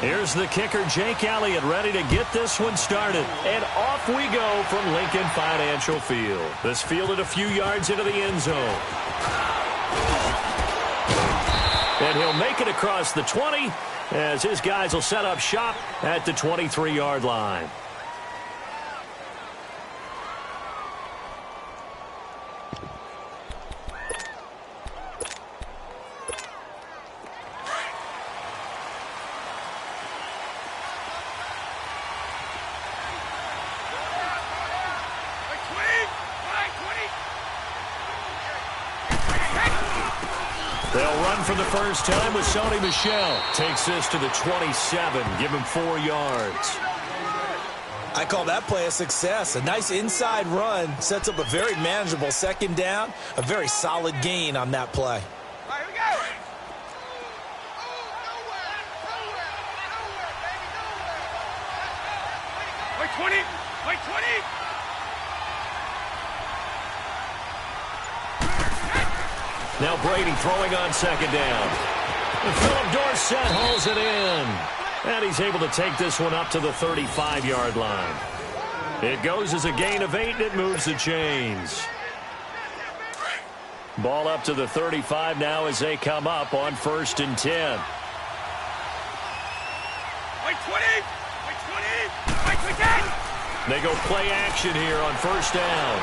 Here's the kicker, Jake Elliott, ready to get this one started. And off we go from Lincoln Financial Field. This fielded a few yards into the end zone. And he'll make it across the 20 as his guys will set up shop at the 23-yard line. They'll run for the first time with Sony Michel. Takes this to the 27. Give him 4 yards. I call that play a success. A nice inside run sets up a very manageable second down. A very solid gain on that play. All right, here we go. Wait, 20. Wait, 20. Now Brady throwing on second down. And Philip Dorsett hauls it in. And he's able to take this one up to the 35-yard line. It goes as a gain of 8, and it moves the chains. Ball up to the 35 now as they come up on 1st and 10. Wait, 20. Wait, 20. Wait, 10. They go play action here on 1st down.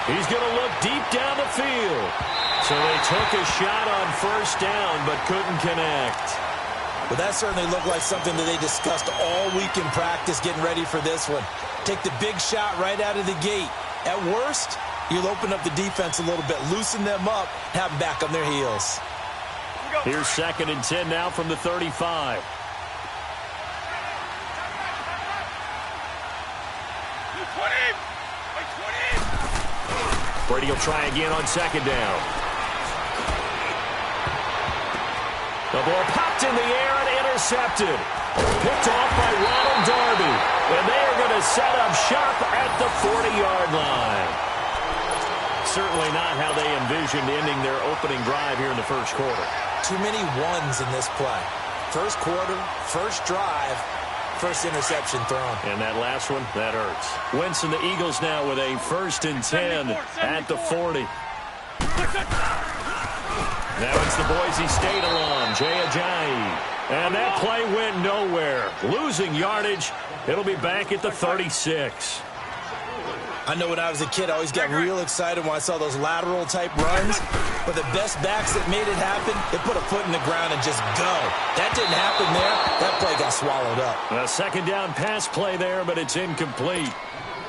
He's going to look deep down the field. So they took a shot on 1st down but couldn't connect. Well, that certainly looked like something that they discussed all week in practice getting ready for this one. Take the big shot right out of the gate. At worst, you'll open up the defense a little bit, loosen them up, have them back on their heels. Here's 2nd and 10 now from the 35. Brady will try again on 2nd down. The ball popped in the air and intercepted. Picked off by Ronald Darby. And they are going to set up shop at the 40-yard line. Certainly not how they envisioned ending their opening drive here in the 1st quarter. Too many ones in this play. 1st quarter, 1st drive, 1st interception thrown. And that last one, that hurts. Wentz and the Eagles now with a 1st and 10 at the 40. Now it's the Boise State alum, Jay Ajayi. And that play went nowhere. Losing yardage. It'll be back at the 36. I know when I was a kid, I always got real excited when I saw those lateral-type runs. But the best backs that made it happen, they put a foot in the ground and just go. That didn't happen there. That play got swallowed up. A 2nd down pass play there, but it's incomplete.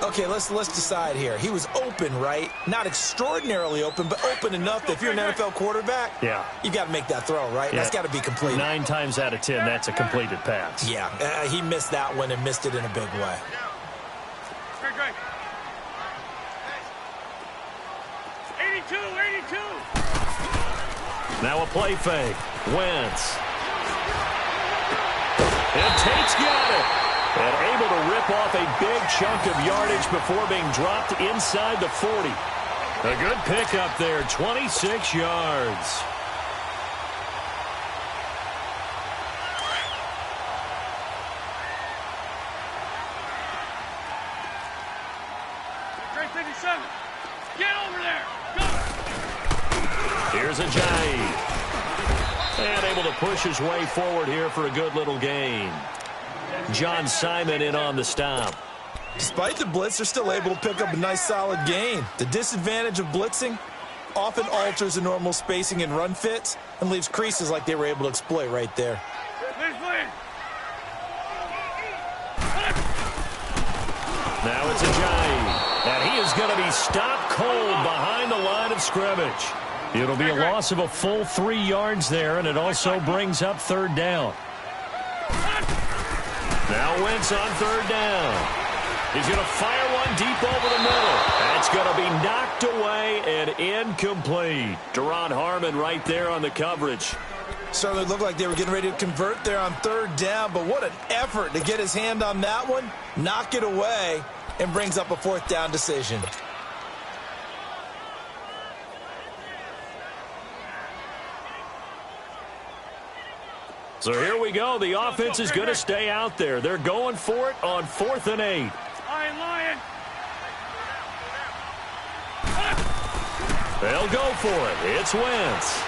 Okay, let's decide here. He was open, right? Not extraordinarily open, but open enough that if you're an NFL quarterback, yeah, you got to make that throw, right? Yeah. That's got to be complete. 9 times out of 10, that's a completed pass. Yeah, he missed that one and missed it in a big way. Great. 82. Now a play fake. Wentz. And Tate's got it. And able to rip off a big chunk of yardage before being dropped inside the 40. A good pickup there, 26 yards. Great 57. Get over there. Go. Here's Ajayi. And able to push his way forward here for a good little gain. John Simon in on the stop. Despite the blitz, they're still able to pick up a nice solid gain. The disadvantage of blitzing often alters the normal spacing and run fits and leaves creases like they were able to exploit right there. Now it's Ajayi. And he is going to be stopped cold behind the line of scrimmage. It'll be a loss of a full 3 yards there, and it also brings up 3rd down. Now Wentz on 3rd down. He's going to fire one deep over the middle. That's going to be knocked away and incomplete. Deron Harmon right there on the coverage. Certainly looked like they were getting ready to convert there on 3rd down, but what an effort to get his hand on that one, knock it away, and brings up a 4th down decision. So here we go. The offense is going to stay out there. They're going for it on 4th and 8. Lion. They'll go for it. It's Wentz.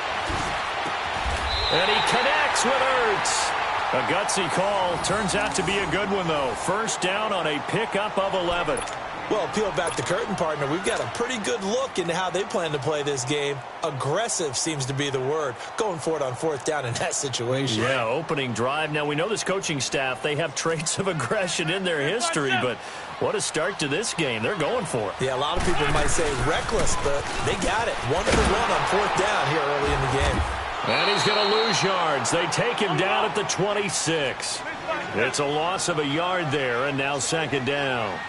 And he connects with Ertz. A gutsy call. Turns out to be a good one, though. First down on a pickup of 11. Well, peel back the curtain, partner. We've got a pretty good look into how they plan to play this game. Aggressive seems to be the word. Going for it on 4th down in that situation. Yeah, opening drive. Now, we know this coaching staff, they have traits of aggression in their history, but what a start to this game. They're going for it. Yeah, a lot of people might say reckless, but they got it. 1 for 1 on 4th down here early in the game. And he's going to lose yards. They take him down at the 26. It's a loss of a yard there, and now 2nd down.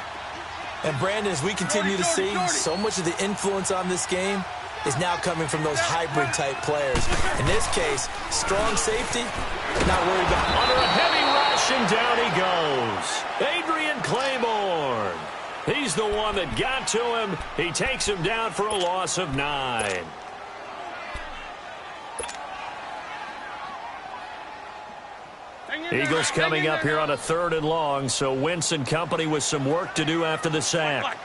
And, Brandon, as we continue to see, so much of the influence on this game is now coming from those hybrid-type players. In this case, strong safety, not worried about. Under a heavy rush, and down he goes. Adrian Claiborne. He's the one that got to him. He takes him down for a loss of 9. Eagles coming up here on a 3rd and long, so Wentz and company with some work to do after the sack.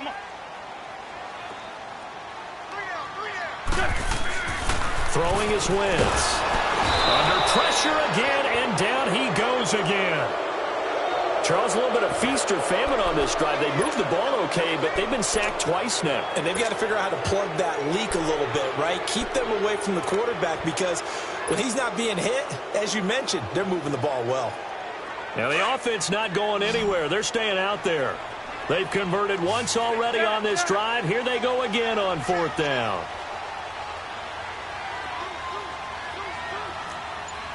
Throwing is Wentz. Under pressure again, and down he goes again. Charles, a little bit of feast or famine on this drive. They moved the ball okay, but they've been sacked twice now. And they've got to figure out how to plug that leak a little bit, right? Keep them away from the quarterback, because when he's not being hit, as you mentioned, they're moving the ball well. Now, the offense not going anywhere. They're staying out there. They've converted once already on this drive. Here they go again on 4th down.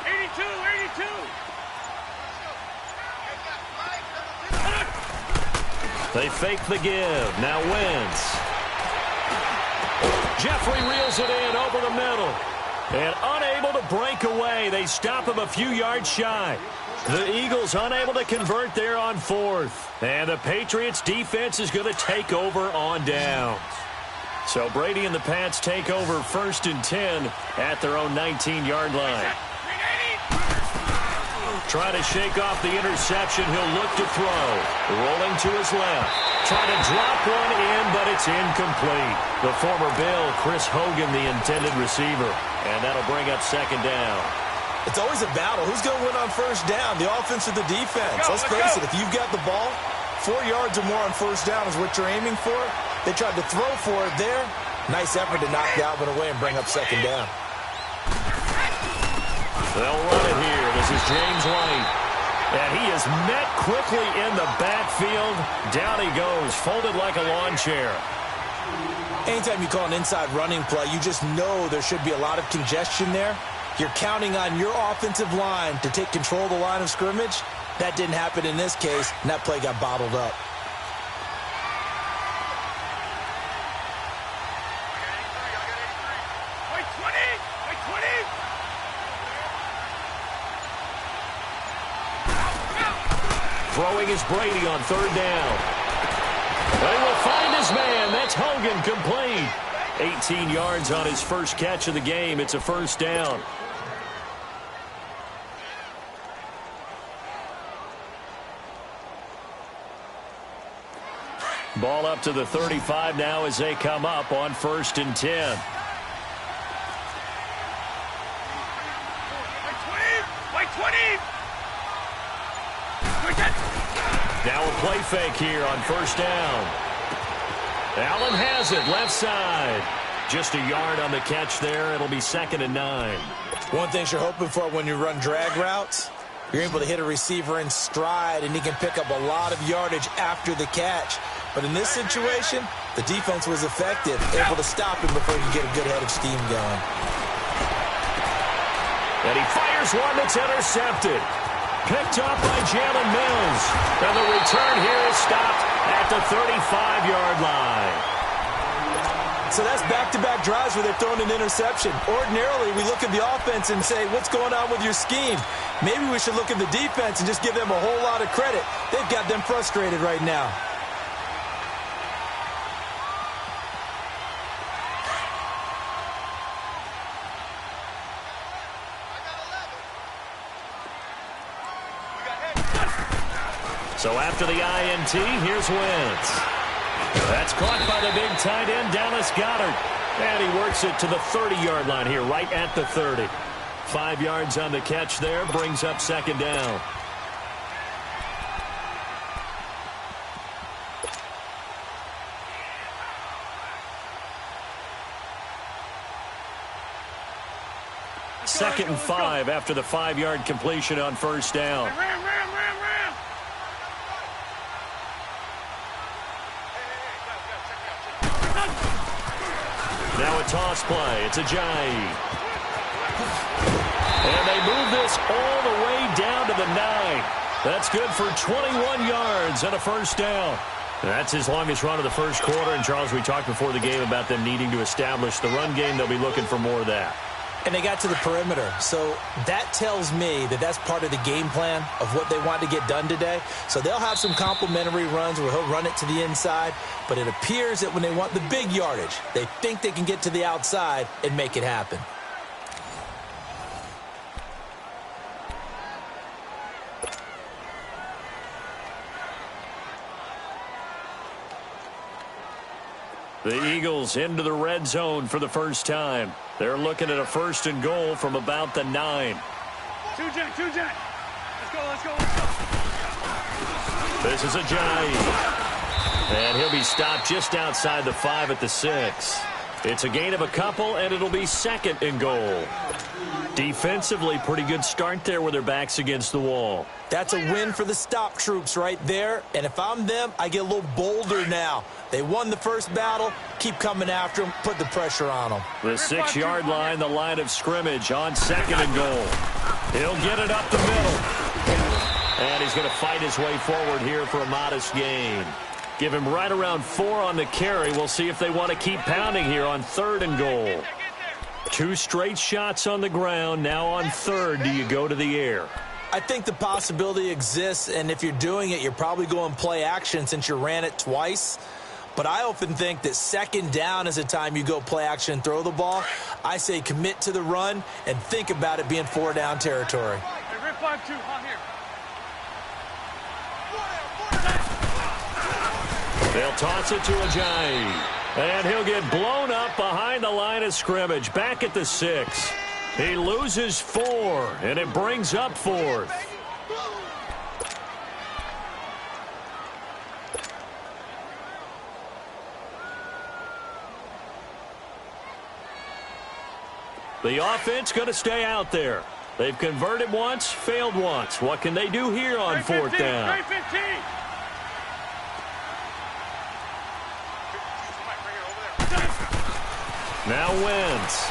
82. They fake the give. Now Wentz. Jeffrey reels it in over the middle. And unable to break away. They stop him a few yards shy. The Eagles unable to convert there on 4th. And the Patriots defense is going to take over on downs. So Brady and the Pats take over 1st and 10 at their own 19-yard line. Trying to shake off the interception. He'll look to throw. Rolling to his left. Trying to drop one in, but it's incomplete. The former Bill, Chris Hogan, the intended receiver. And that'll bring up 2nd down. It's always a battle. Who's going to win on 1st down, the offense or the defense? Let's face it, if you've got the ball, 4 yards or more on 1st down is what you're aiming for. They tried to throw for it there. Nice effort to knock that one away and bring up 2nd down. They'll run it here. This is James White. And he is met quickly in the backfield. Down he goes, folded like a lawn chair. Anytime you call an inside running play, you just know there should be a lot of congestion there. You're counting on your offensive line to take control of the line of scrimmage. That didn't happen in this case, and that play got bottled up. Throwing is Brady on 3rd down. They will find his man. That's Hogan, complete. 18 yards on his first catch of the game. It's a 1st down. Ball up to the 35 now as they come up on 1st and 10. Now a play fake here on 1st down. Allen has it, left side. Just a yard on the catch there. It'll be 2nd and 9. One thing you're hoping for when you run drag routes, you're able to hit a receiver in stride, and he can pick up a lot of yardage after the catch. But in this situation, the defense was effective, able to stop him before he could get a good head of steam going. And he fires one that's intercepted. Picked up by Jalen Mills. And the return here is stopped at the 35-yard line. So that's back-to-back drives where they're throwing an interception. Ordinarily, we look at the offense and say, what's going on with your scheme? Maybe we should look at the defense and just give them a whole lot of credit. They've got them frustrated right now. So after the INT, here's Wentz. That's caught by the big tight end, Dallas Goedert. And he works it to the 30-yard line here, right at the 30. 5 yards on the catch there, brings up second down. Second and 5 after the 5-yard completion on first down. Ram. Now a toss play. It's Ajayi. And they move this all the way down to the 9. That's good for 21 yards and a first down. That's his longest run of the first quarter. And, Charles, we talked before the game about them needing to establish the run game. They'll be looking for more of that. And they got to the perimeter. So that tells me that that's part of the game plan of what they want to get done today. So they'll have some complimentary runs where he'll run it to the inside. But it appears that when they want the big yardage, they think they can get to the outside and make it happen. The Eagles into the red zone for the first time. They're looking at a first and goal from about the 9. Two jet. Let's go. This is Ajayi. And he'll be stopped just outside the 5 at the 6. It's a gain of a couple, and it'll be second and goal. Defensively, pretty good start there with their backs against the wall. That's a win for the stop troops right there. And if I'm them, I get a little bolder now. They won the first battle. Keep coming after them. Put the pressure on them. The 6-yard line, the line of scrimmage on second and goal. He'll get it up the middle. And he's going to fight his way forward here for a modest gain. Give him right around 4 on the carry. We'll see if they want to keep pounding here on third and goal. 2 straight shots on the ground. Now on third, do you go to the air? I think the possibility exists, and if you're doing it, you're probably going play action since you ran it twice. But I often think that second down is the time you go play action and throw the ball. I say commit to the run and think about it being 4-down territory. Hey, rip 5-2, on here. They'll toss it to Ajayi. And he'll get blown up behind the line of scrimmage, back at the 6. He loses 4, and it brings up 4th. The offense going to stay out there. They've converted once, failed once. What can they do here on 4th down? 15. Now Wentz.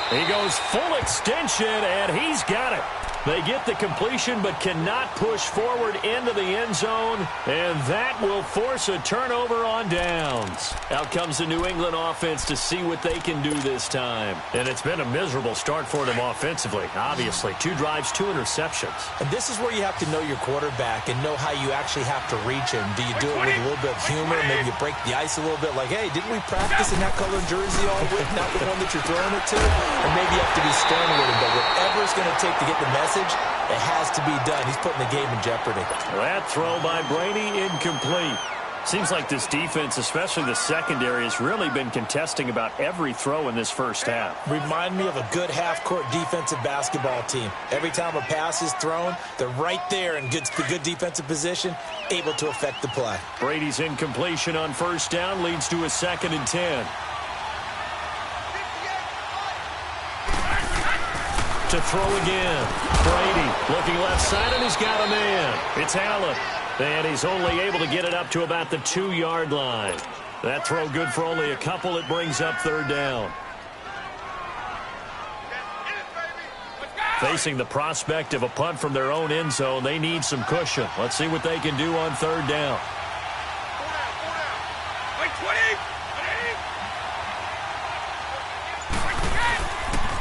He goes full extension, and he's got it. They get the completion but cannot push forward into the end zone, and that will force a turnover on downs. Out comes the New England offense to see what they can do this time. And it's been a miserable start for them offensively, obviously. 2 drives, 2 interceptions. And this is where you have to know your quarterback and know how you actually have to reach him. Do you do it with a little bit of humor? Maybe you break the ice a little bit like, hey, didn't we practice in that colored jersey all week, not the one that you're throwing it to? Or maybe you have to be stern with him, but whatever it's going to take to get the message, it has to be done. He's putting the game in jeopardy. That throw by Brady, incomplete. Seems like this defense, especially the secondary, has really been contesting about every throw in this first half. Remind me of a good half-court defensive basketball team. Every time a pass is thrown, they're right there in good defensive position, able to affect the play. Brady's incompletion on first down leads to a 2nd and 10. To throw again. Brady looking left side, and he's got a man. It's Allen. And he's only able to get it up to about the 2-yard line. That throw good for only a couple. It brings up 3rd down. Facing the prospect of a punt from their own end zone, they need some cushion. Let's see what they can do on 3rd down.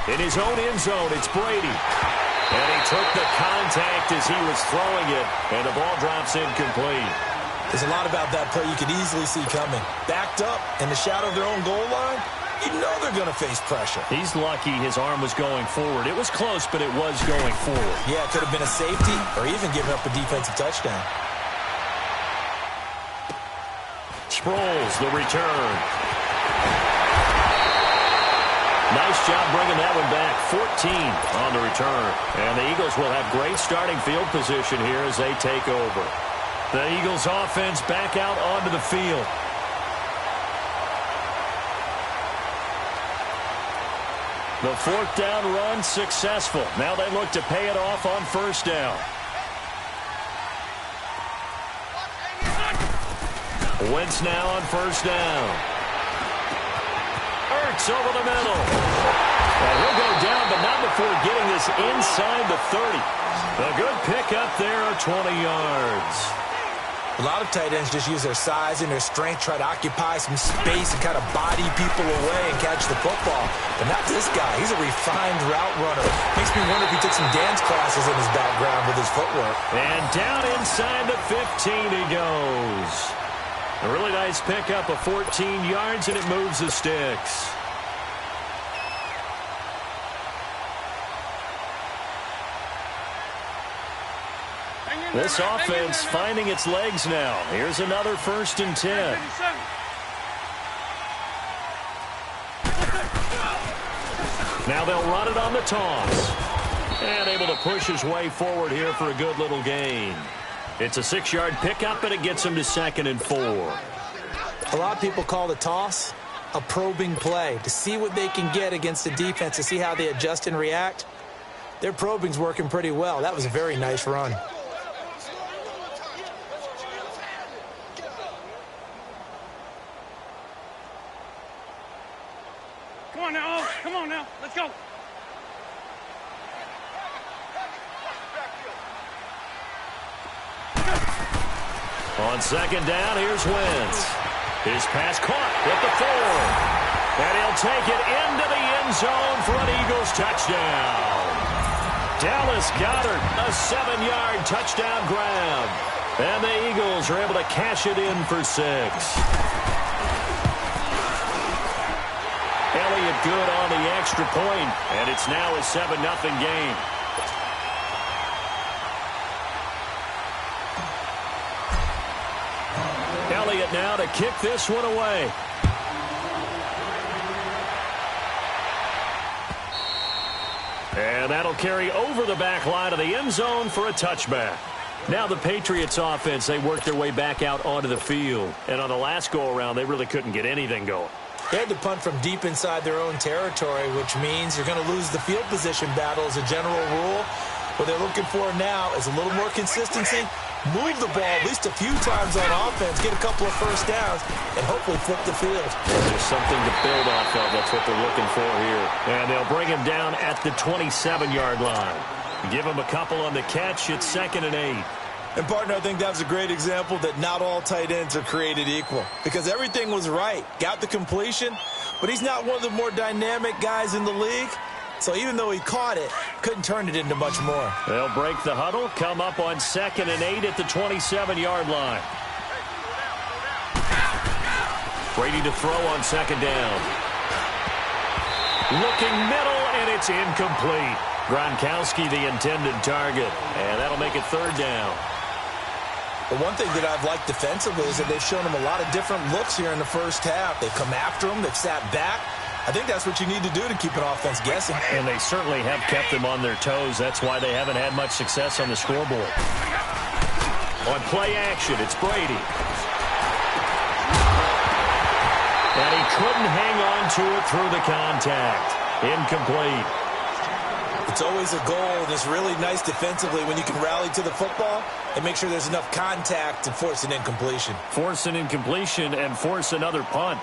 In his own end zone, it's Brady. And he took the contact as he was throwing it, and the ball drops incomplete. There's a lot about that play you could easily see coming. Backed up in the shadow of their own goal line, you know they're going to face pressure. He's lucky his arm was going forward. It was close, but it was going forward. Yeah, it could have been a safety or even giving up a defensive touchdown. Sproles, the return. Nice job bringing that one back. 14 on the return. And the Eagles will have great starting field position here as they take over. The Eagles offense back out onto the field. The fourth down run successful. Now they look to pay it off on first down. Wentz now on first down. Ertz over the middle. And he'll go down, but not before getting this inside the 30. A good pickup there of 20 yards. A lot of tight ends just use their size and their strength, try to occupy some space and kind of body people away and catch the football. But not this guy. He's a refined route runner. Makes me wonder if he took some dance classes in his background with his footwork. And down inside the 15 he goes. A really nice pickup of 14 yards, and it moves the sticks. This offense finding its legs now. Here's another 1st and 10. Now they'll run it on the toss. And able to push his way forward here for a good little gain. It's a 6-yard pickup, and it gets him to 2nd and 4. A lot of people call the toss a probing play to see what they can get against the defense, to see how they adjust and react. Their probing's working pretty well. That was a very nice run. Come on now, come on now, let's go. On 2nd down, here's Wentz. His pass caught at the 4. And he'll take it into the end zone for an Eagles touchdown. Dallas Goedert, a 7-yard touchdown grab. And the Eagles are able to cash it in for 6. Elliott good on the extra point, and it's now a 7-0 game. Elliott now to kick this one away. And that'll carry over the back line of the end zone for a touchback. Now the Patriots offense, they work their way back out onto the field. And on the last go-around, they really couldn't get anything going. They had to punt from deep inside their own territory, which means you're going to lose the field position battle as a general rule. What they're looking for now is a little more consistency, move the ball at least a few times on offense, get a couple of first downs, and hopefully flip the field. There's something to build off of. That's what they're looking for here. And they'll bring him down at the 27-yard line. Give him a couple on the catch. It's 2nd and 8. And, partner, I think that was a great example that not all tight ends are created equal, because everything was right. Got the completion, but he's not one of the more dynamic guys in the league. So even though he caught it, couldn't turn it into much more. They'll break the huddle, come up on 2nd and 8 at the 27-yard line. Brady to throw on 2nd down. Looking middle, and it's incomplete. Gronkowski the intended target, and that'll make it 3rd down. But one thing that I've liked defensively is that they've shown him a lot of different looks here in the first half. They've come after him. They've sat back. I think that's what you need to do to keep an offense guessing. And they certainly have kept them on their toes. That's why they haven't had much success on the scoreboard. On play action, it's Brady. And he couldn't hang on to it through the contact. Incomplete. It's always a goal, and it's really nice defensively when you can rally to the football and make sure there's enough contact to force an incompletion. Force an incompletion and force another punt.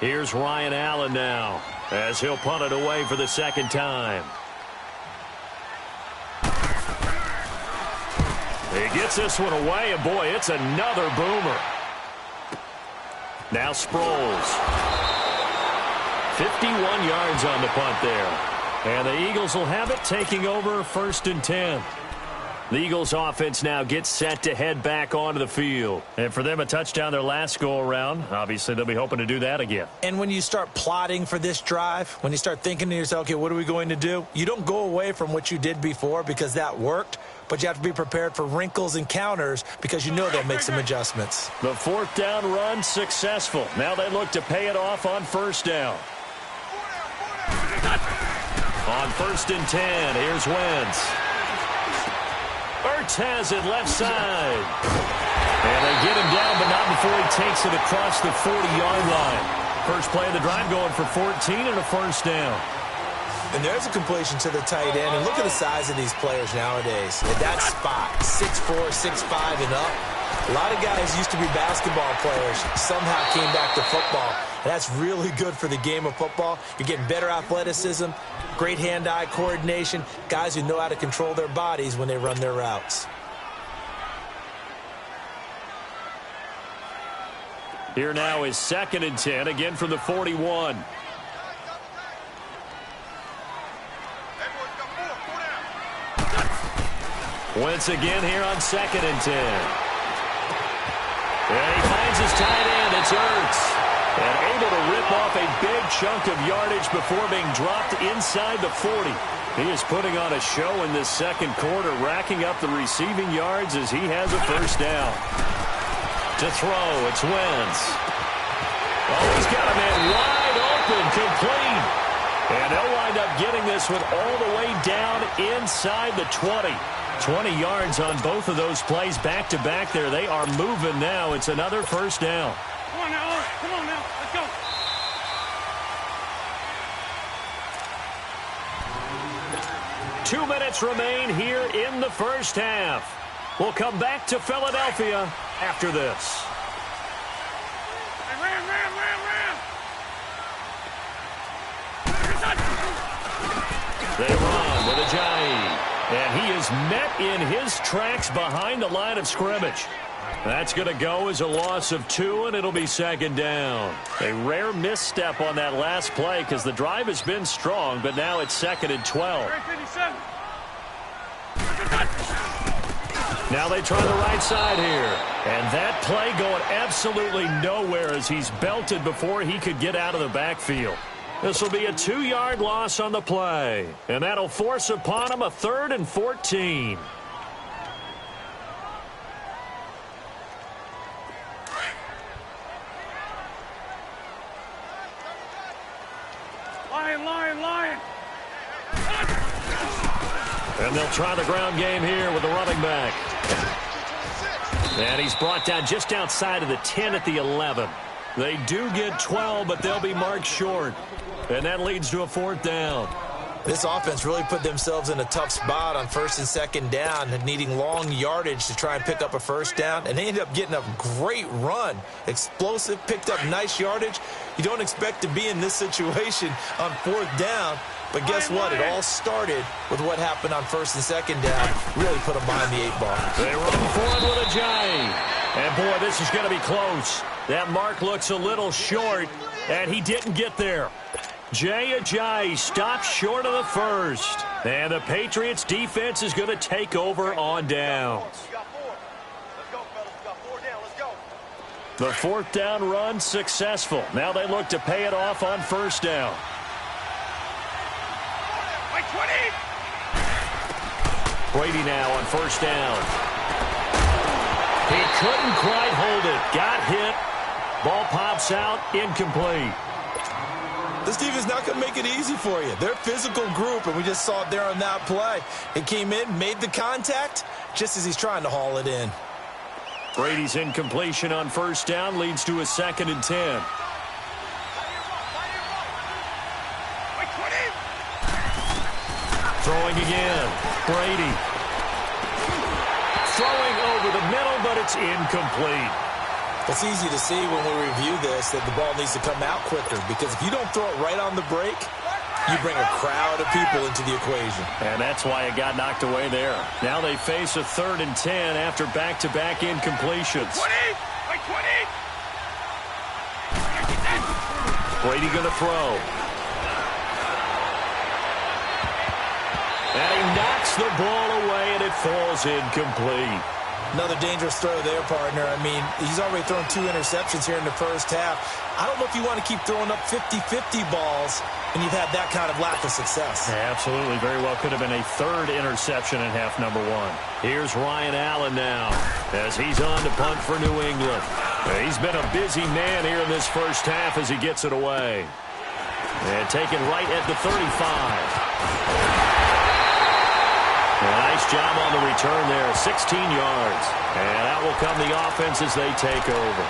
Here's Ryan Allen now, as he'll punt it away for the 2nd time. He gets this one away, and boy, it's another boomer. Now Sproles. 51 yards on the punt there. And the Eagles will have it, taking over 1st and 10. The Eagles offense now gets set to head back onto the field. And for them, a touchdown their last go-around. Obviously, they'll be hoping to do that again. And when you start plotting for this drive, when you start thinking to yourself, okay, what are we going to do? You don't go away from what you did before because that worked, but you have to be prepared for wrinkles and counters because you know they'll make some adjustments. The fourth down run successful. Now they look to pay it off on first down. On 1st and 10, here's Wentz. Ertz has it left side. And they get him down, but not before he takes it across the 40-yard line. First play of the drive going for 14 and a first down. And there's a completion to the tight end. And look at the size of these players nowadays. At that spot, 6'4", 6'5", and up. A lot of guys used to be basketball players, somehow came back to football. And that's really good for the game of football. You're getting better athleticism, great hand-eye coordination, guys who know how to control their bodies when they run their routes. Here now is 2nd and 10, again from the 41. Wentz again here on 2nd and 10. And he finds his tight end. It's Ertz. And able to rip off a big chunk of yardage before being dropped inside the 40. He is putting on a show in this second quarter, racking up the receiving yards as he has a first down. To throw, it's Wentz. Oh, he's got a man wide open, complete. And they'll wind up getting this one all the way down inside the 20. 20 yards on both of those plays back-to-back there. They are moving now. It's another first down. Come on now. Come on now. Let's go. Two minutes remain here in the first half. We'll come back to Philadelphia after this. Hey, ram. They run with Ajayi. And he is met in his tracks behind the line of scrimmage. That's going to go as a loss of 2, and it'll be 2nd down. A rare misstep on that last play because the drive has been strong, but now it's 2nd and 12. Now they try the right side here. And that play going absolutely nowhere as he's belted before he could get out of the backfield. This will be a 2-yard loss on the play. And that'll force upon him a 3rd and 14. Lion. And they'll try the ground game here with the running back. And he's brought down just outside of the 10 at the 11. They do get 12, but they'll be marked short. And that leads to a 4th down. This offense really put themselves in a tough spot on 1st and 2nd down, needing long yardage to try and pick up a first down. And they ended up getting a great run. Explosive, picked up nice yardage. You don't expect to be in this situation on 4th down. But guess what? It all started with what happened on 1st and 2nd down. Really put them behind the 8 ball. They run forward with Ajayi. And, boy, this is going to be close. That mark looks a little short, and he didn't get there. Jay Ajayi stops short of the first. And the Patriots defense is going to take over on downs. The 4th down run successful. Now they look to pay it off on first down. Brady now on first down. He couldn't quite hold it. Got hit. Ball pops out. Incomplete. This defense not going to make it easy for you. They're a physical group, and we just saw it there on that play. It came in, made the contact, just as he's trying to haul it in. Brady's incompletion on first down leads to a 2nd and 10. Throwing again. Brady. Throwing over the middle, but it's incomplete. It's easy to see when we review this that the ball needs to come out quicker, because if you don't throw it right on the break, you bring a crowd of people into the equation. And that's why it got knocked away there. Now they face a 3rd and 10 after back-to-back incompletions. Brady going to throw. And he knocks Knocks the ball away, and it falls incomplete. Another dangerous throw there, partner. I mean, he's already thrown 2 interceptions here in the first half. I don't know if you want to keep throwing up 50-50 balls when you've had that kind of lack of success. Yeah, absolutely. Very well could have been a 3rd interception in half number 1. Here's Ryan Allen now as he's on to punt for New England. He's been a busy man here in this first half as he gets it away. And taken right at the 35. Nice job on the return there, 16 yards. And out will come the offense as they take over.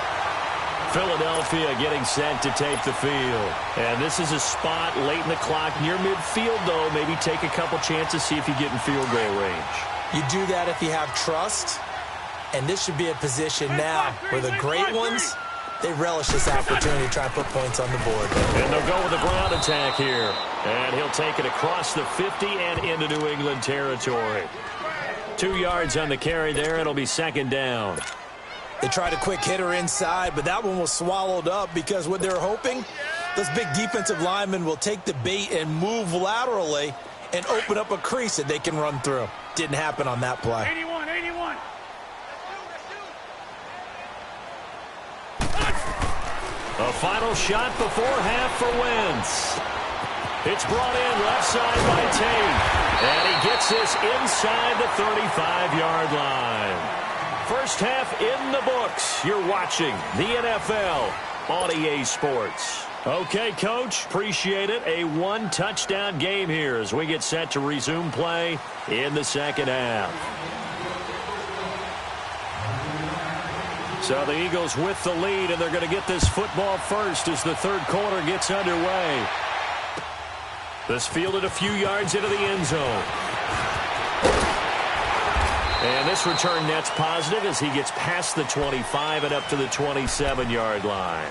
Philadelphia getting set to take the field. And this is a spot late in the clock near midfield, though. Maybe take a couple chances, see if you get in field goal range. You do that if you have trust. And this should be a position now where the great ones, they relish this opportunity to try and put points on the board. And they'll go with a ground attack here. And he'll take it across the 50 and into New England territory. 2 yards on the carry there. It'll be 2nd down. They tried a quick hitter inside, but that one was swallowed up because what they're hoping, those big defensive linemen will take the bait and move laterally and open up a crease that they can run through. Didn't happen on that play. 81, 81. A final shot before half for Wentz. It's brought in left side by Tate. And he gets this inside the 35-yard line. First half in the books. You're watching the NFL on EA Sports. Okay, Coach, appreciate it. A 1-touchdown game here as we get set to resume play in the second half. So the Eagles with the lead, and they're going to get this football first as the 3rd quarter gets underway. This fielded a few yards into the end zone. And this return net's positive as he gets past the 25 and up to the 27-yard line.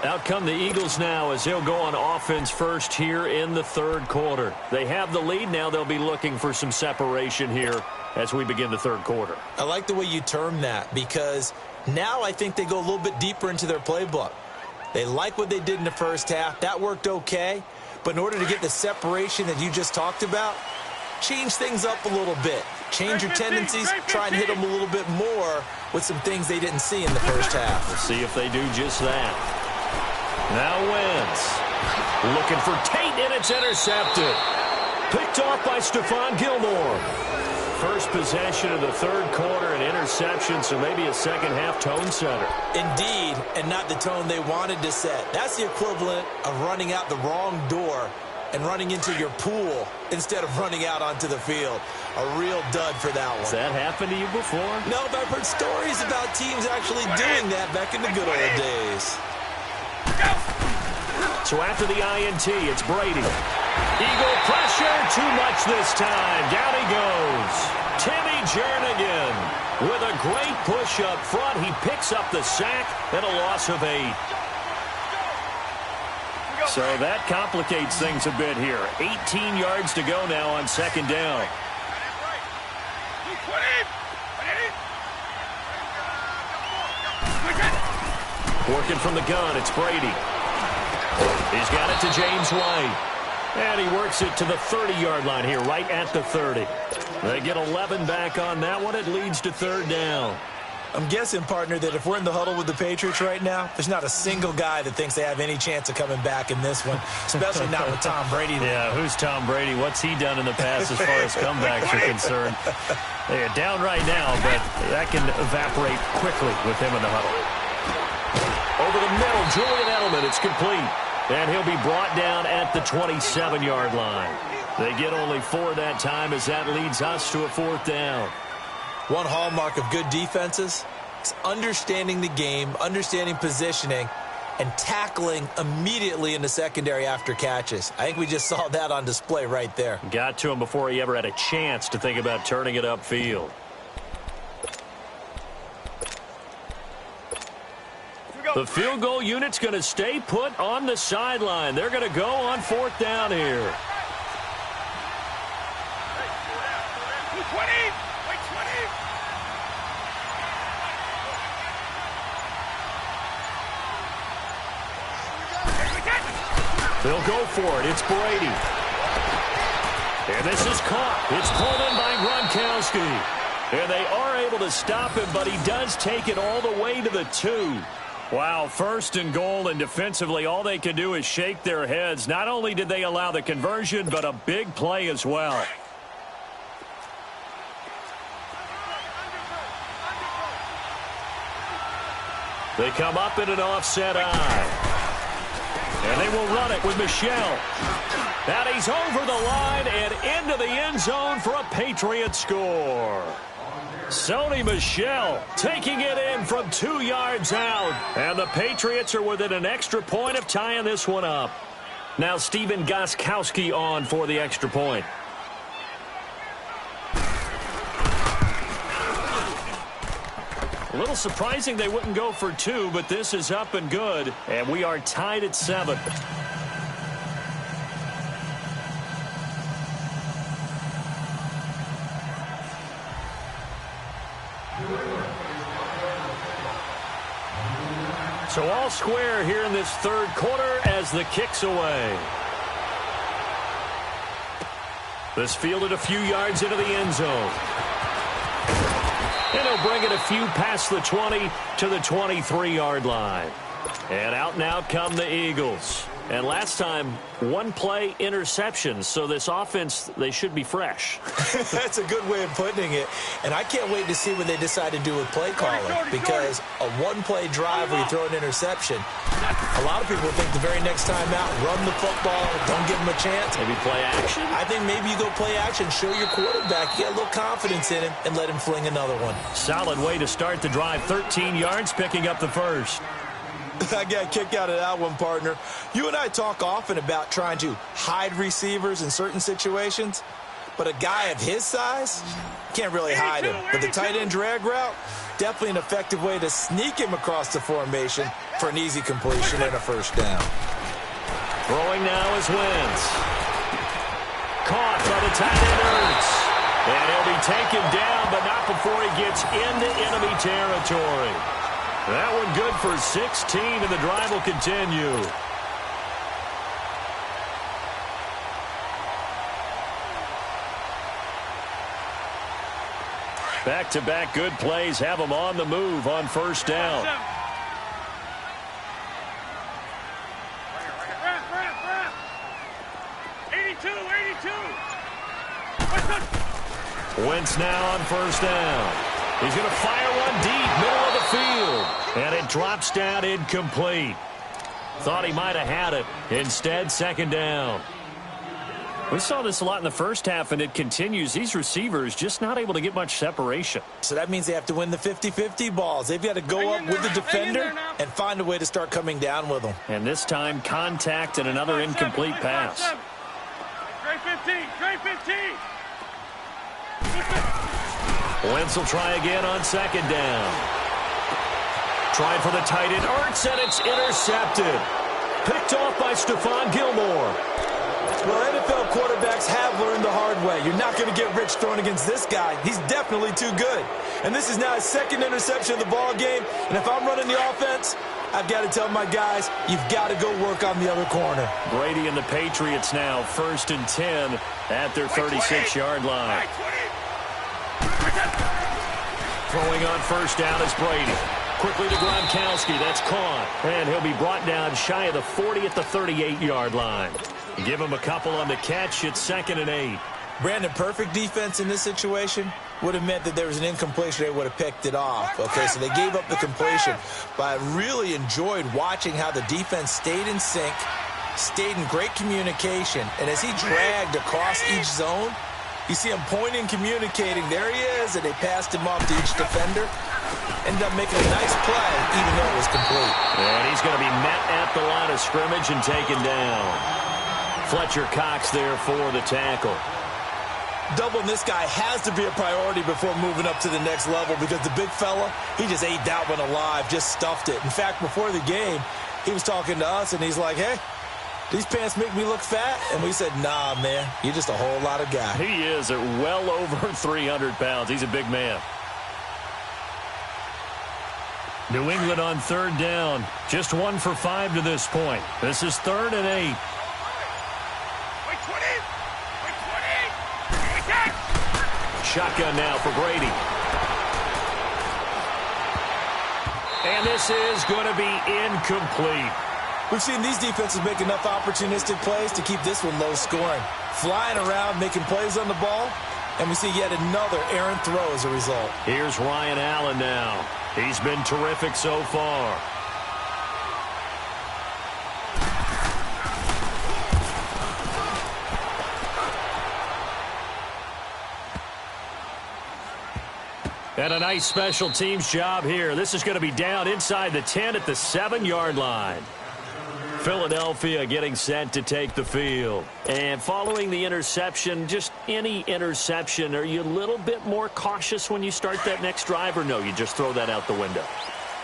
Out come the Eagles now as they'll go on offense first here in the 3rd quarter. They have the lead. Now they'll be looking for some separation here as we begin the 3rd quarter. I like the way you term that because now I think they go a little bit deeper into their playbook. They like what they did in the first half. That worked okay. But in order to get the separation that you just talked about, change things up a little bit. Change your tendencies, try and hit them a little bit more with some things they didn't see in the first half. We'll see if they do just that. Now Wentz looking for Tate, and it's intercepted. Picked off by Stephon Gilmore. First possession of the 3rd quarter, an interception, so maybe a second-half tone setter. Indeed, and not the tone they wanted to set. That's the equivalent of running out the wrong door and running into your pool instead of running out onto the field. A real dud for that one. Has that happened to you before? No, but I've heard stories about teams actually doing that back in the good old days. So after the INT, it's Brady. Eagle pressure, too much this time. Down he goes. Timmy Jernigan with a great push up front. He picks up the sack and a loss of 8. So that complicates things a bit here. 18 yards to go now on 2nd down. Working from the gun, it's Brady. He's got it to James White. And he works it to the 30-yard line here, right at the 30. They get 11 back on that one. It leads to 3rd down. I'm guessing, partner, that if we're in the huddle with the Patriots right now, there's not a single guy that thinks they have any chance of coming back in this one, especially not with Tom Brady. Yeah, who's Tom Brady? What's he done in the past as far as comebacks are concerned? They're down right now, but that can evaporate quickly with him in the huddle. Over the middle, Julian Edelman, it's complete. And he'll be brought down at the 27-yard line. They get only 4 that time as that leads us to a 4th down. One hallmark of good defenses is understanding the game, understanding positioning, and tackling immediately in the secondary after catches. I think we just saw that on display right there. Got to him before he ever had a chance to think about turning it upfield. The field goal unit's going to stay put on the sideline. They're going to go on 4th down here. They'll go for it. It's Brady. And this is caught. It's pulled in by Gronkowski. And they are able to stop him, but he does take it all the way to the 2. Wow, 1st and goal, and defensively all they can do is shake their heads. Not only did they allow the conversion, but a big play as well. They come up in an offset eye. And they will run it with Michel. And he's over the line and into the end zone for a Patriot score. Sony Michel taking it in from 2 yards out. And the Patriots are within an extra point of tying this one up. Now Stephen Gostkowski on for the extra point. A little surprising they wouldn't go for 2, but this is up and good. And we are tied at 7. So all square here in this 3rd quarter as the kick's away. This fielded a few yards into the end zone. And he'll bring it a few past the 20 to the 23-yard line. And out now come the Eagles. And last time, 1-play interception. So this offense, they should be fresh. That's a good way of putting it. And I can't wait to see what they decide to do with play calling. Because a 1-play drive where you throw an interception, a lot of people think the very next time out, run the football, don't give them a chance. Maybe play action? I think maybe you go play action, show your quarterback, you get a little confidence in him, and let him fling another one. Solid way to start the drive. 13 yards, picking up the first. I got a kick out of that one, partner. You and I talk often about trying to hide receivers in certain situations, but a guy of his size can't really hide him. But the tight end drag route, definitely an effective way to sneak him across the formation for an easy completion and a first down. Throwing now is Wentz. Caught by the tight end Ertz. And he'll be taken down, but not before he gets into enemy territory. That one good for 16, and the drive will continue. Back-to-back good plays have them on the move on first down. Wentz now on first down. He's going to fire one deep, middle of the field. And it drops down incomplete. Thought he might have had it. Instead, second down. We saw this a lot in the first half, and it continues. These receivers just not able to get much separation. So that means they have to win the 50-50 balls. They've got to go up with the defender and find a way to start coming down with them. And this time, contact and another incomplete pass. Trey 15, Trey 15. Wentz will try again on second down. Tried for the tight end, Ertz, and it's intercepted. Picked off by Stephon Gilmore. Well, NFL quarterbacks have learned the hard way. You're not going to get rich throwing against this guy. He's definitely too good. And this is now his second interception of the ball game. And if I'm running the offense, I've got to tell my guys, you've got to go work on the other corner. Brady and the Patriots now, 1st and 10 at their 36-yard line. Throwing on first down is Brady. Quickly to Gronkowski. That's caught. And he'll be brought down shy of the 40 at the 38-yard line. Give him a couple on the catch. It's 2nd and 8. Brandon, perfect defense in this situation would have meant that there was an incompletion. They would have picked it off. Okay, so they gave up the completion. But I really enjoyed watching how the defense stayed in sync, stayed in great communication. And as he dragged across each zone, you see him pointing, communicating. There he is, and they passed him off to each defender. Ended up making a nice play, even though it was complete. And he's going to be met at the line of scrimmage and taken down. Fletcher Cox there for the tackle. Doubling this guy has to be a priority before moving up to the next level because the big fella, he just ate that one alive, just stuffed it. In fact, before the game, he was talking to us, and he's like, hey, these pants make me look fat? And we said, nah, man, you're just a whole lot of guy. He is at well over 300 pounds. He's a big man. New England on 3rd down. Just 1 for 5 to this point. This is 3rd and 8. shotgun now for Brady. And this is going to be incomplete. We've seen these defenses make enough opportunistic plays to keep this one low scoring. Flying around, making plays on the ball, and we see yet another errant throw as a result. Here's Ryan Allen now. He's been terrific so far. And a nice special teams job here. This is going to be down inside the 10 at the 7-yard line. Philadelphia getting set to take the field. And following the interception, just any interception, are you a little bit more cautious when you start that next drive, or no, you just throw that out the window?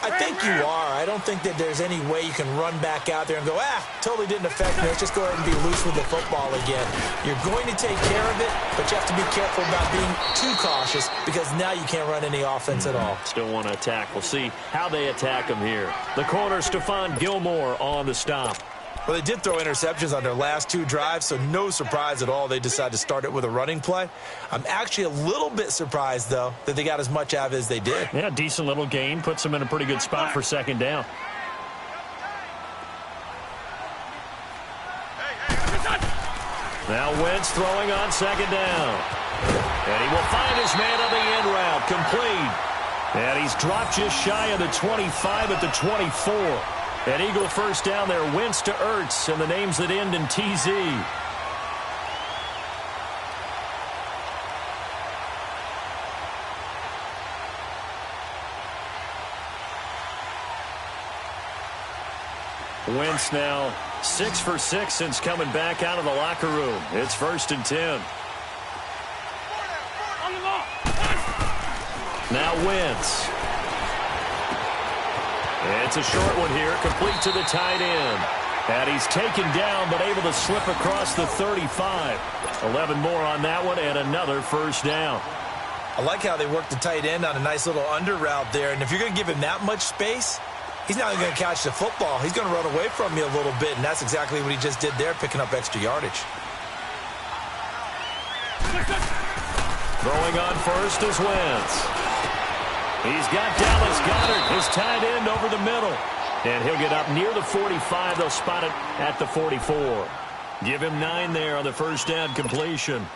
I think you are. I don't think that there's any way you can run back out there and go, totally didn't affect me. Let's just go ahead and be loose with the football again. You're going to take care of it, but you have to be careful about being too cautious because now you can't run any offense at all. Still want to attack. We'll see how they attack him here. The corner, Stephon Gilmore on the stop. Well, they did throw interceptions on their last 2 drives, so no surprise at all they decided to start it with a running play. I'm actually a little bit surprised, though, that they got as much out of it as they did. Yeah, decent little gain. Puts them in a pretty good spot for second down. Now Wentz throwing on second down. And he will find his man on the end route. Complete. And he's dropped just shy of the 25 at the 24. An Eagle first down there, Wentz to Ertz, and the names that end in TZ. Wentz now 6 for 6 since coming back out of the locker room. It's 1st and 10. Now Wentz. It's a short one here, complete to the tight end. And he's taken down, but able to slip across the 35. 11 more on that one, and another first down. I like how they work the tight end on a nice little under route there. And if you're going to give him that much space, he's not going to catch the football. He's going to run away from you a little bit, and that's exactly what he just did there, picking up extra yardage. Throwing on first is Wentz. He's got Dallas Goedert, his tight end, over the middle. And he'll get up near the 45. They'll spot it at the 44. Give him 9 there on the first down completion.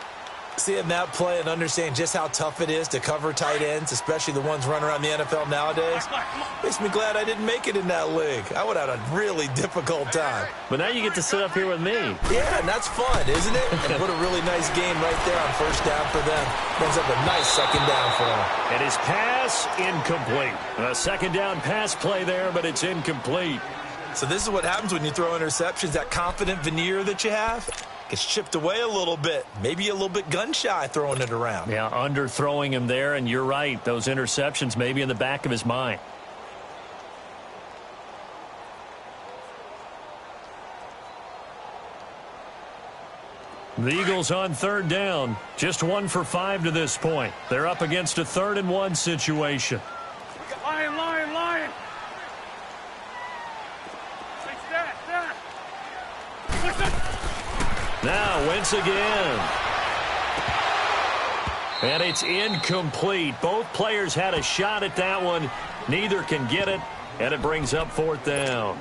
Seeing that play and understanding just how tough it is to cover tight ends, especially the ones running around the NFL nowadays, makes me glad I didn't make it in that league. I would have had a really difficult time. But now you get to sit up here with me. Yeah, and that's fun, isn't it? And what a really nice game right there on first down for them. Brings up a nice second down for them. And his pass, incomplete. A second down pass play there, but it's incomplete. So this is what happens when you throw interceptions. That confident veneer that you have gets chipped away a little bit. Maybe a little bit gun-shy throwing it around. Yeah, underthrowing him there, and you're right. Those interceptions may be in the back of his mind. The Eagles on third down. Just 1 for 5 to this point. They're up against a 3rd and 1 situation. Lion, lion, lion. Now Wentz again. And it's incomplete. Both players had a shot at that one. Neither can get it, and it brings up 4th down.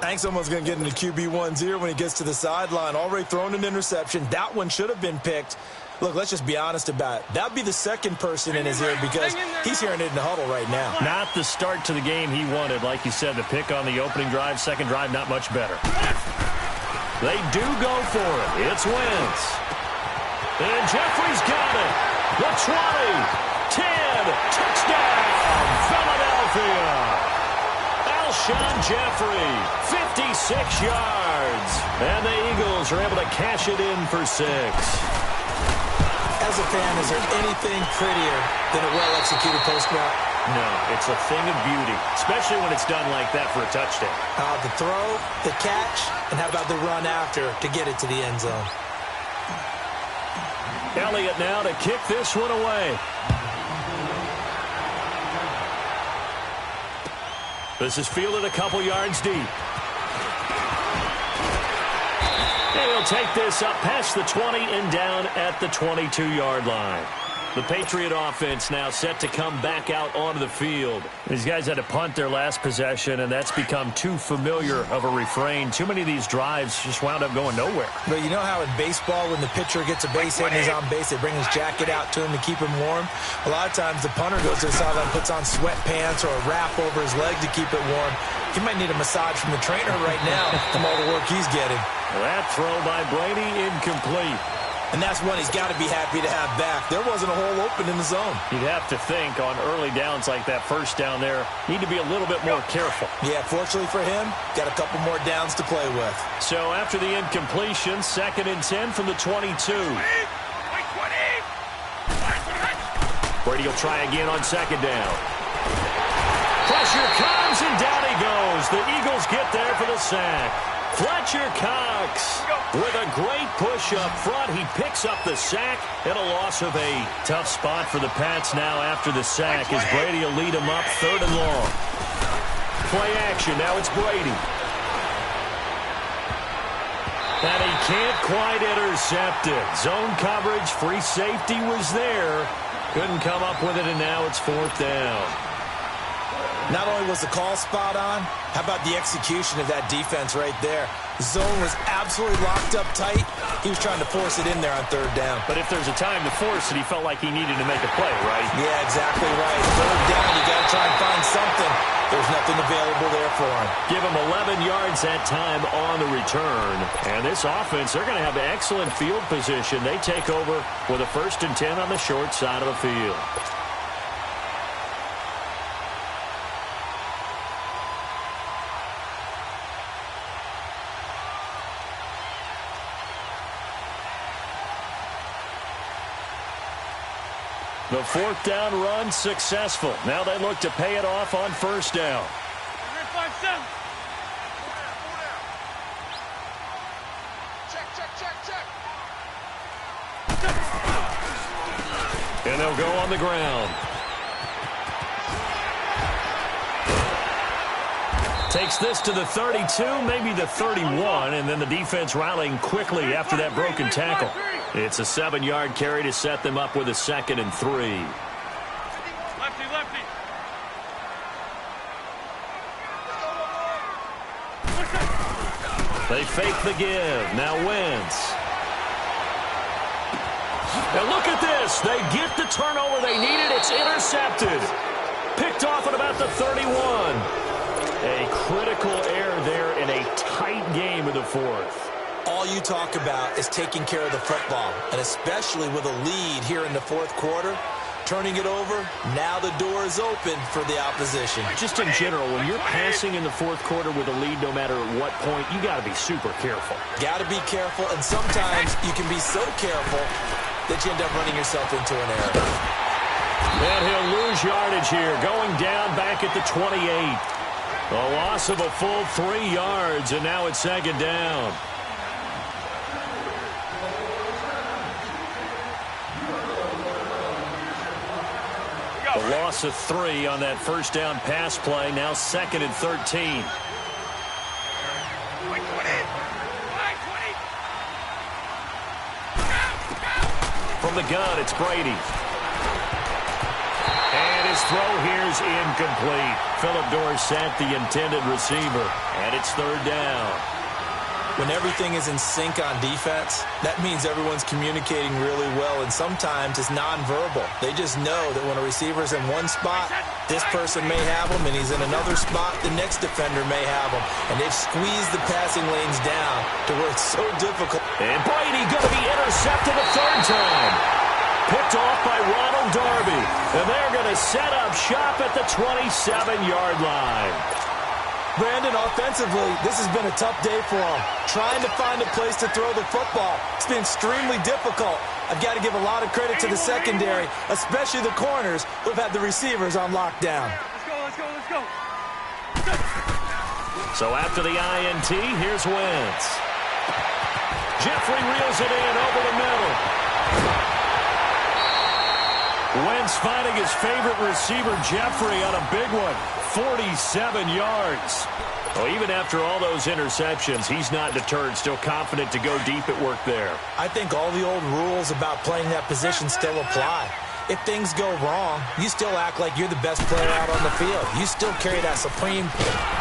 I think someone's going to get into QB1's ear when he gets to the sideline. Already thrown an interception. That one should have been picked. Look, let's just be honest about it. That would be the second person in his ear because he's hearing it in the huddle right now. Not the start to the game he wanted. Like you said, the pick on the opening drive, second drive, not much better. They do go for it. It's Wentz. And Jeffrey's got it. The 20, 10, touchdown, Philadelphia. Alshon Jeffrey, 56 yards. And the Eagles are able to cash it in for 6. As a fan, is there anything prettier than a well-executed post route? No, it's a thing of beauty, especially when it's done like that for a touchdown. The throw, the catch, and how about the run after to get it to the end zone? Elliott now to kick this one away. This is fielded a couple yards deep. He'll They'll take this up past the 20 and down at the 22-yard line. The Patriot offense now set to come back out onto the field. These guys had to punt their last possession, and that's become too familiar of a refrain. Too many of these drives just wound up going nowhere. But you know how in baseball, when the pitcher gets a base hit and he's on base, they bring his jacket out to him to keep him warm? A lot of times the punter goes to the sideline, puts on sweatpants or a wrap over his leg to keep it warm. He might need a massage from the trainer right now from all the work he's getting. That throw by Brady incomplete. And that's one he's got to be happy to have back. There wasn't a hole open in the zone. You'd have to think on early downs like that first down there, need to be a little bit more careful. Yeah, fortunately for him, got a couple more downs to play with. So after the incompletion, 2nd and 10 from the 22. Brady will try again on 2nd down. Pressure comes, and down he goes. The Eagles get there for the sack. Fletcher Cox with a great push up front. He picks up the sack and a loss of 8. Tough spot for the Pats now after the sack as Brady will lead him up 3rd and long. Play action. Now it's Brady. And he can't quite intercept it. Zone coverage, free safety was there. Couldn't come up with it, and now it's 4th down. Not only was the call spot on, how about the execution of that defense right there? The zone was absolutely locked up tight. He was trying to force it in there on 3rd down. But if there's a time to force it, he felt like he needed to make a play, right? Yeah, exactly right. 3rd down, you got to try and find something. There's nothing available there for him. Give him 11 yards that time on the return. And this offense, they're going to have excellent field position. They take over with a 1st and 10 on the short side of the field. The 4th down run successful. Now they look to pay it off on 1st down. And they'll go on the ground. Takes this to the 32, maybe the 31, and then the defense rallying quickly after that broken tackle. It's a 7-yard carry to set them up with a 2nd and 3. Lefty, lefty. They fake the give. Now Wentz. Now look at this. They get the turnover they needed. It's intercepted. Picked off at about the 31. A critical error there in a tight game of the 4th. All you talk about is taking care of the football, and especially with a lead here in the 4th quarter. Turning it over, now the door is open for the opposition. Just in general, when you're passing in the 4th quarter with a lead, no matter at what point, you got to be super careful. Got to be careful, and sometimes you can be so careful that you end up running yourself into an error. And he'll lose yardage here, going down back at the 28. A loss of a full 3 yards, and now it's 2nd down. A loss of 3 on that 1st down pass play. Now 2nd and 13. From the gun, it's Brady. And his throw here's incomplete. Philip Dorsett, the intended receiver. And it's 3rd down. When everything is in sync on defense, that means everyone's communicating really well, and sometimes it's nonverbal. They just know that when a receiver's in one spot, this person may have him, and he's in another spot, the next defender may have him. And they've squeezed the passing lanes down to where it's so difficult. And Brady going to be intercepted a 3rd time. Picked off by Ronald Darby. And they're going to set up shop at the 27-yard line. Brandon, offensively, this has been a tough day for him. Trying to find a place to throw the football. It's been extremely difficult. I've got to give a lot of credit to the secondary, especially the corners who've had the receivers on lockdown. Let's go, let's go, let's go. So after the INT, here's Wentz. Jeffrey reels it in over the middle. Wentz finding his favorite receiver, Jeffrey, on a big one. 47 yards. Well, even after all those interceptions, he's not deterred, still confident to go deep at work there. I think all the old rules about playing that position still apply. If things go wrong, you still act like you're the best player out on the field. You still carry that supreme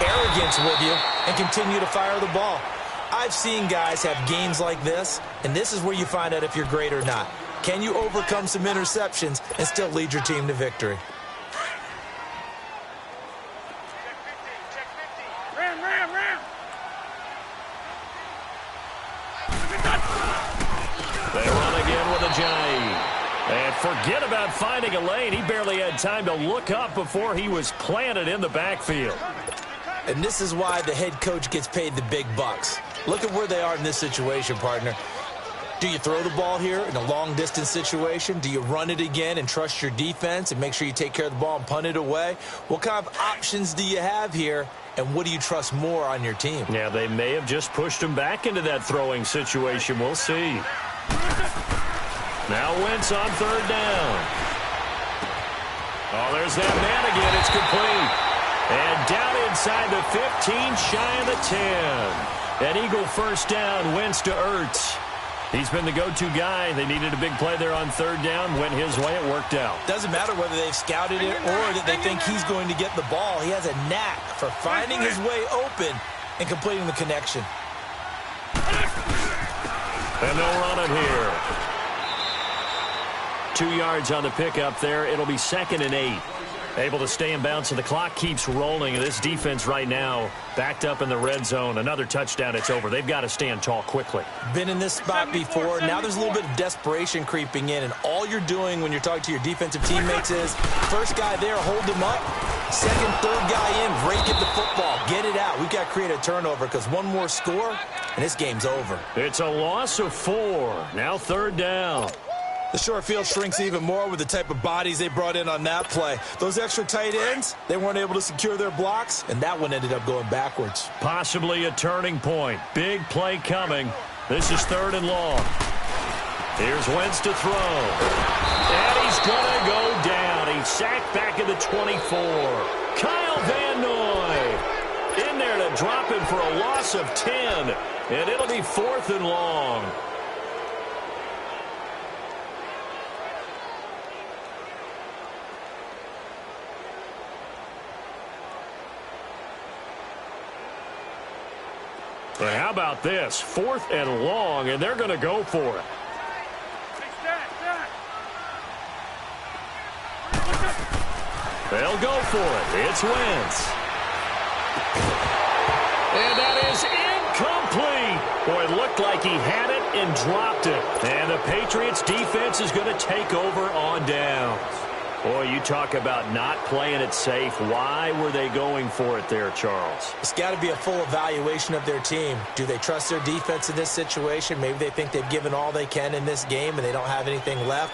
arrogance with you and continue to fire the ball. I've seen guys have games like this, and this is where you find out if you're great or not. Can you overcome some interceptions and still lead your team to victory? They run again with a Giant. And forget about finding a lane. He barely had time to look up before he was planted in the backfield. And this is why the head coach gets paid the big bucks. Look at where they are in this situation, partner. Do you throw the ball here in a long-distance situation? Do you run it again and trust your defense and make sure you take care of the ball and punt it away? What kind of options do you have here, and what do you trust more on your team? Yeah, they may have just pushed him back into that throwing situation. We'll see. Now Wentz on third down. Oh, there's that man again. It's complete. And down inside the 15, shy of the 10. An Eagle first down, Wentz to Ertz. He's been the go-to guy. They needed a big play there on third down. Went his way. It worked out. Doesn't matter whether they've scouted it or that they think he's going to get the ball. He has a knack for finding his way open and completing the connection. And they'll run it here. 2 yards on the pickup there. It'll be 2nd and 8. Able to stay in bounds, so the clock keeps rolling. And this defense right now backed up in the red zone. Another touchdown, it's over. They've got to stand tall quickly. Been in this spot before. Now there's a little bit of desperation creeping in. And all you're doing when you're talking to your defensive teammates is, first guy there, hold him up. Second, third guy in, rake at the football. Get it out. We've got to create a turnover because one more score, and this game's over. It's a loss of 4. Now third down. The short field shrinks even more with the type of bodies they brought in on that play. Those extra tight ends, they weren't able to secure their blocks, and that one ended up going backwards. Possibly a turning point. Big play coming. This is 3rd and long. Here's Wentz to throw. And he's going to go down. He's sacked back at the 24. Kyle Van Noy in there to drop him for a loss of 10. And it'll be 4th and long. And how about this? 4th and long, and they're going to go for it. They'll go for it. It's Wentz. And that is incomplete. Boy, it looked like he had it and dropped it. And the Patriots defense is going to take over on down. Boy, you talk about not playing it safe. Why were they going for it there, Charles? It's got to be a full evaluation of their team. Do they trust their defense in this situation? Maybe they think they've given all they can in this game and they don't have anything left.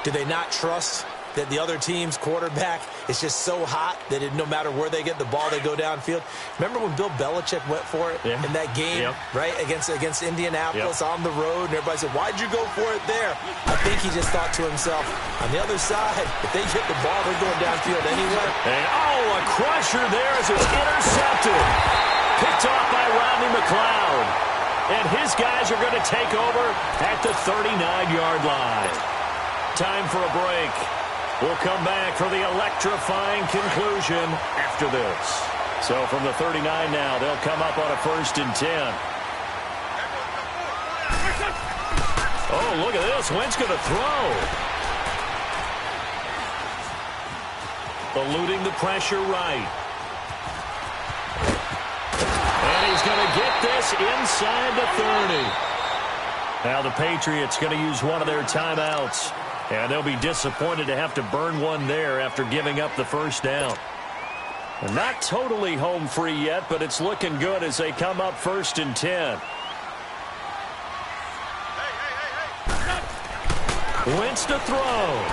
Do they not trust that the other team's quarterback is just so hot that no matter where they get the ball, they go downfield? Remember when Bill Belichick went for it in that game, right, against Indianapolis on the road, and everybody said, why'd you go for it there? I think he just thought to himself, on the other side, if they get the ball, they're going downfield anyway. And, a crusher there as it's intercepted. Picked off by Rodney McLeod. And his guys are going to take over at the 39-yard line. Time for a break. We'll come back for the electrifying conclusion after this. So from the 39 now, they'll come up on a 1st and 10. Oh, look at this. Wentz going to throw. Eluding the pressure right. And he's going to get this inside the 30. Now the Patriots going to use one of their timeouts. And they'll be disappointed to have to burn one there after giving up the first down. And not totally home free yet, but it's looking good as they come up 1st and 10. Wentz to throw.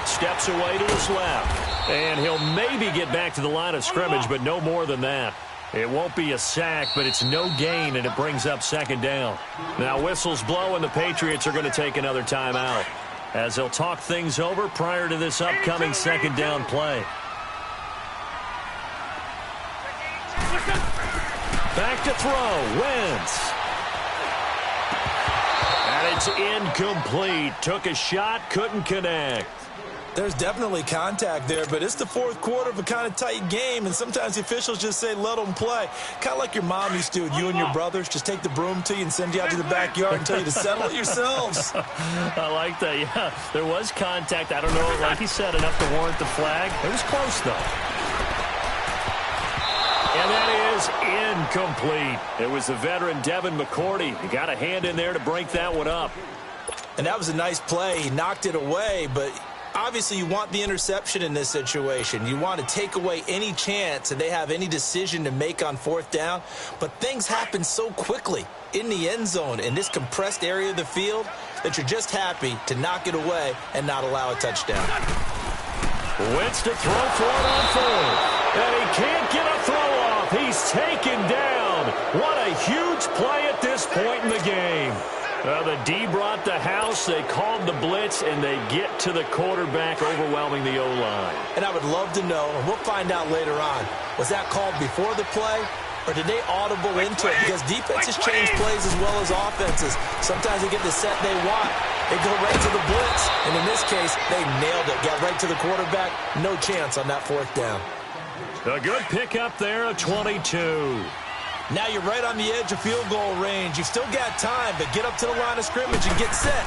Steps away to his left. And he'll maybe get back to the line of scrimmage, but no more than that. It won't be a sack, but it's no gain, and it brings up 2nd down. Now whistles blow, and the Patriots are going to take another timeout as they'll talk things over prior to this upcoming 2nd down play. Back to throw. Wentz. And it's incomplete. Took a shot, couldn't connect. There's definitely contact there, but it's the fourth quarter of a kind of tight game, and sometimes the officials just say, let them play. Kind of like your mom used to with you and your brothers. Just take the broom to you and send you out to the backyard and tell you to settle it yourselves. I like that, yeah. There was contact. I don't know, like he said, enough to warrant the flag. It was close, though. And that is incomplete. It was the veteran Devin McCourty. He got a hand in there to break that one up. And that was a nice play. He knocked it away, but obviously you want the interception in this situation. You want to take away any chance and they have any decision to make on fourth down. But things happen so quickly in the end zone in this compressed area of the field that you're just happy to knock it away and not allow a touchdown. Wentz to throw for it on fourth. And he can't get a throw off. He's taken down. What a huge play at this point in the game. The D brought the house, they called the blitz, and they get to the quarterback, overwhelming the O-line. And I would love to know, and we'll find out later on, was that called before the play, or did they audible into it? Because defenses change plays as well as offenses. Sometimes they get the set they want. They go right to the blitz, and in this case, they nailed it. Got right to the quarterback, no chance on that fourth down. A good pickup there, a 22. Now you're right on the edge of field goal range. You've still got time, but get up to the line of scrimmage and get set.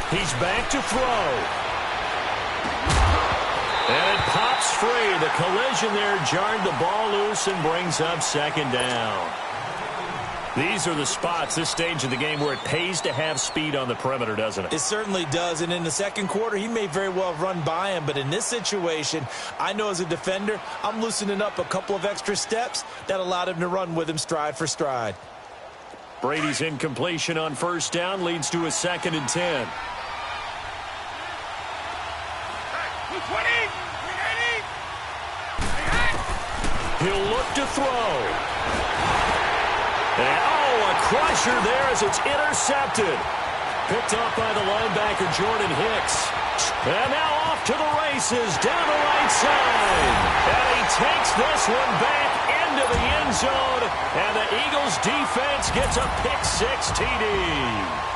He's back to throw. And it pops free. The collision there jarred the ball loose and brings up second down. These are the spots, this stage of the game, where it pays to have speed on the perimeter, doesn't it? It certainly does, and in the second quarter, he may very well have run by him, but in this situation, I know as a defender, I'm loosening up a couple of extra steps that allowed him to run with him stride for stride. Brady's incompletion on first down leads to a 2nd and 10. He'll look to throw. And, a crusher there as it's intercepted. Picked off by the linebacker, Jordan Hicks. And now off to the races, down the right side. And he takes this one back into the end zone. And the Eagles defense gets a pick-6 TD.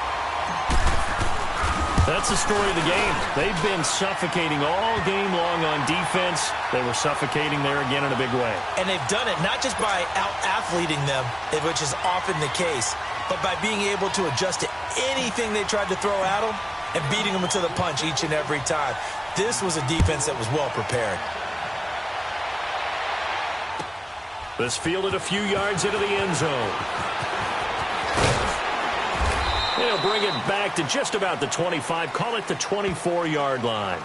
That's the story of the game. They've been suffocating all game long on defense. They were suffocating there again in a big way. And they've done it not just by out-athleting them, which is often the case, but by being able to adjust to anything they tried to throw at them and beating them to the punch each and every time. This was a defense that was well prepared. This fielded a few yards into the end zone. They'll bring it back to just about the 25, call it the 24-yard line.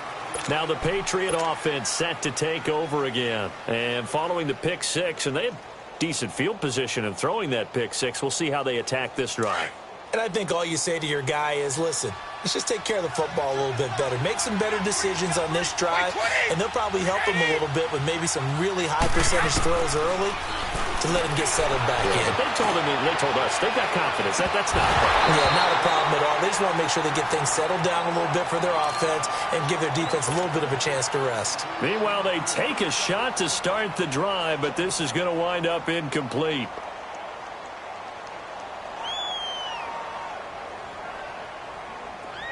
Now the Patriot offense set to take over again. And following the pick-6, and they have decent field position in throwing that pick-6. We'll see how they attack this drive. And I think all you say to your guy is, listen, let's just take care of the football a little bit better. Make some better decisions on this drive, and they'll probably help him a little bit with maybe some really high-percentage throws early to let him get settled back in. But they told us, they've got confidence. That's not a problem. Yeah, not a problem at all. They just want to make sure they get things settled down a little bit for their offense and give their defense a little bit of a chance to rest. Meanwhile, they take a shot to start the drive, but this is going to wind up incomplete.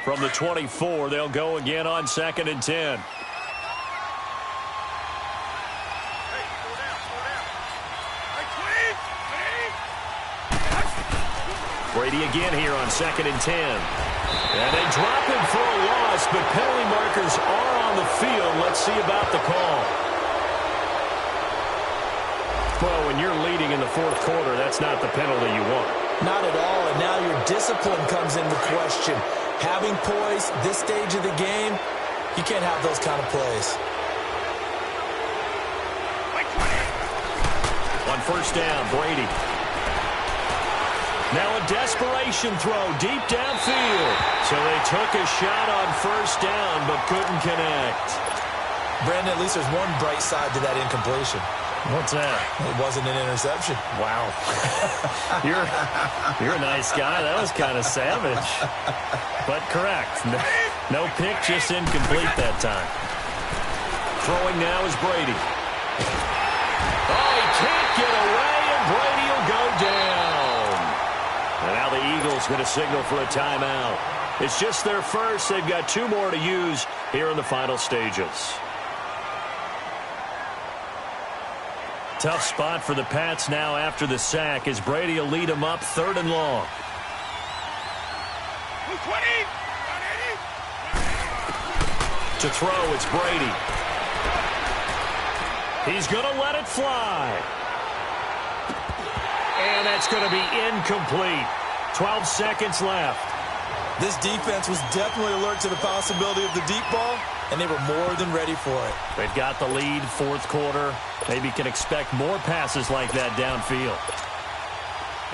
From the 24, they'll go again on 2nd and 10. Brady again here on 2nd and 10. And they drop him for a loss, but penalty markers are on the field. Let's see about the call. Well, when you're leading in the fourth quarter, that's not the penalty you want. Not at all, and now your discipline comes into question. Having poise this stage of the game, you can't have those kind of plays. On first down, Brady. Now a desperation throw deep downfield. So they took a shot on first down, but couldn't connect. Brandon, at least there's one bright side to that incompletion. What's that? It wasn't an interception. Wow. You're a nice guy. That was kind of savage. But correct. No pick, just incomplete that time. Throwing now is Brady. Oh, he can't get going to signal for a timeout. It's just their first. They've got 2 more to use here in the final stages. Tough spot for the Pats now after the sack as Brady will lead them up 3rd and long. 20. To throw, it's Brady. He's going to let it fly. And that's going to be incomplete. 12 seconds left. This defense was definitely alert to the possibility of the deep ball, and they were more than ready for it. They've got the lead, 4th quarter. Maybe can expect more passes like that downfield.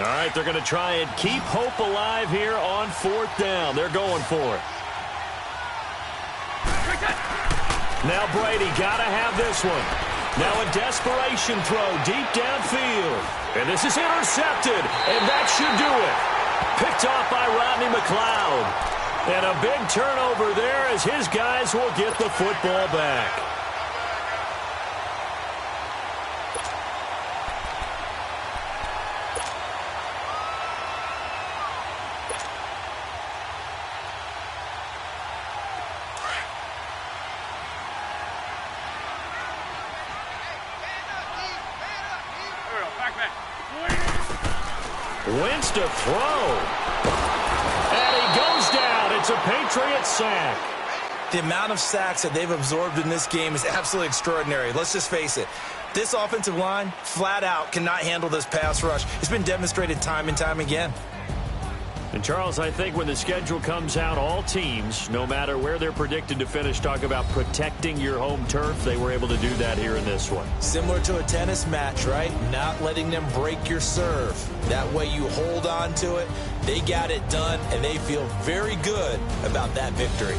All right, they're going to try and keep hope alive here on 4th down. They're going for it. Now Brady got to have this one. Now a desperation throw deep downfield. And this is intercepted, and that should do it. Picked off by Rodney McLeod. And a big turnover there as his guys will get the football back. Wentz to throw. And he goes down. It's a Patriots sack. The amount of sacks that they've absorbed in this game is absolutely extraordinary. Let's just face it. This offensive line, flat out, cannot handle this pass rush. It's been demonstrated time and time again. And, Charles, I think when the schedule comes out, all teams, no matter where they're predicted to finish, talk about protecting your home turf. They were able to do that here in this one. Similar to a tennis match, right? Not letting them break your serve. That way you hold on to it. They got it done, and they feel very good about that victory.